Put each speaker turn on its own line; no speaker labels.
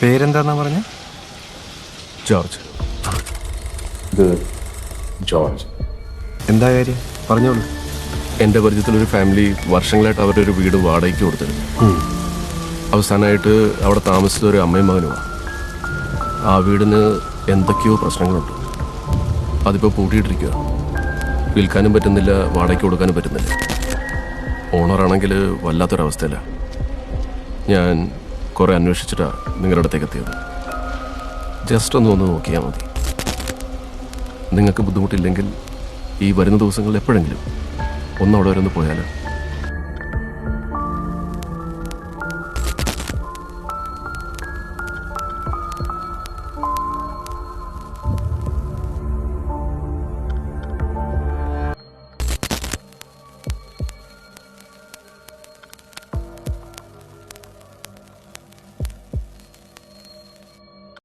പേരെന്താന്നാ പറഞ്ഞ?
ജോർജ്. ഇത് ജോർജ്.
എന്താ കാര്യം പറഞ്ഞോളൂ.
എൻ്റെ പരിചയത്തിലൊരു ഫാമിലി വർഷങ്ങളായിട്ട് അവരുടെ ഒരു വീട് വാടകയ്ക്ക് കൊടുത്തിരുന്നു. അവസാനമായിട്ട് അവിടെ താമസിച്ച ഒരു അമ്മയും മകനുമാണ്. ആ വീടിന് എന്തൊക്കെയോ പ്രശ്നങ്ങളുണ്ട്. അതിപ്പോൾ പൂട്ടിയിട്ടിരിക്കുക. വിൽക്കാനും പറ്റുന്നില്ല, വാടകയ്ക്ക് കൊടുക്കാനും പറ്റുന്നില്ല. ഓണറാണെങ്കിൽ വല്ലാത്തൊരവസ്ഥയില്ല. ഞാൻ കുറേ അന്വേഷിച്ചിട്ടാണ് നിങ്ങളുടെ അടുത്തേക്ക് എത്തിയത്. ജസ്റ്റ് ഒന്ന് നോക്കിയാൽ മതി. നിങ്ങൾക്ക് ബുദ്ധിമുട്ടില്ലെങ്കിൽ ഈ വരുന്ന ദിവസങ്ങളിൽ എപ്പോഴെങ്കിലും അവിടെ വരെ ഒന്ന് പോയാൽ